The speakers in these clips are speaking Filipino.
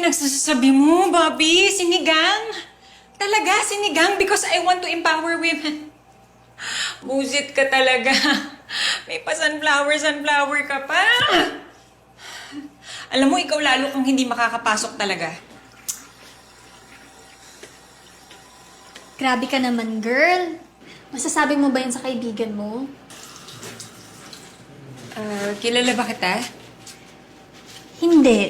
pinagsasabi mo, Bobby? Sinigang? Talaga, sinigang? Because I want to empower women. Busit ka talaga. May pa-sunflower ka pa. Alam mo, ikaw lalo kang hindi makakapasok talaga. Grabe ka naman, girl. Masasabi mo ba yun sa kaibigan mo? Kilala ba kita? Hindi.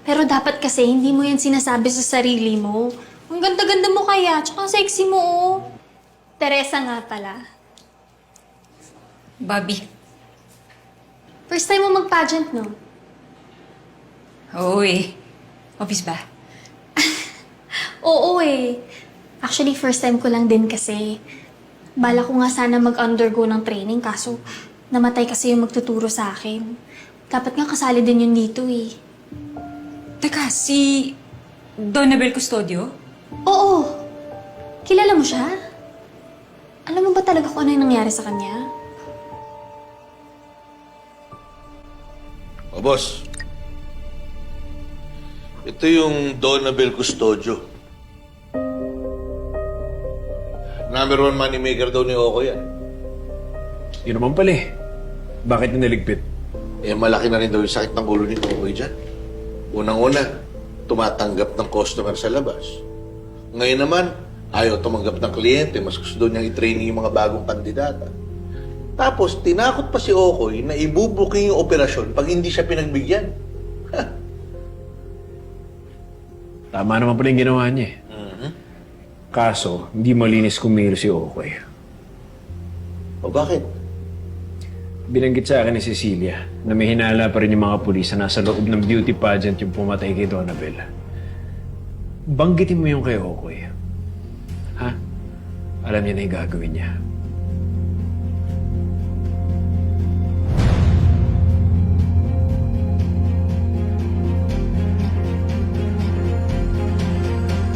Pero dapat kasi hindi mo yan sinasabi sa sarili mo. Ang ganda-ganda mo kaya, tsaka sexy mo, oh. Teresa nga pala. Bobby. First time mo mag-pageant, no? Oo eh. Office ba? Oo eh. Actually, first time ko lang din kasi. Bala ko nga sana mag-undergo ng training kaso namatay kasi yung magtuturo sa akin. Dapat nga kasali din yun dito eh. Teka, si Donabel Custodio? Oo. Kilala mo siya? Alam mo ba talaga kung ano yung nangyari sa kanya? O boss, ito yung Donabel Custodio. Number 1 moneymaker daw ni Oko yan. Yun naman pala eh. Bakit niligpit? Eh, malaki na rin daw yung sakit ng ulo ni Oko dyan. Unang-una, tumatanggap ng customer sa labas. Ngayon naman, ayaw tumanggap ng kliyente, mas gusto daw niyang i-training yung mga bagong kandidata. Tapos, tinakot pa si Okoy na ibubuking yung operasyon pag hindi siya pinagbigyan. Tama naman pala yung ginawa niya eh. Kaso, hindi malinis kumilo si Okoy. O bakit? Binanggit sa akin ni Cecilia na may hinala pa rin yung mga pulis na nasa loob ng beauty pageant yung pumatay kay Donabel. Banggitin mo yung kay Okoy. Ha? Alam niya na yung gagawin niya.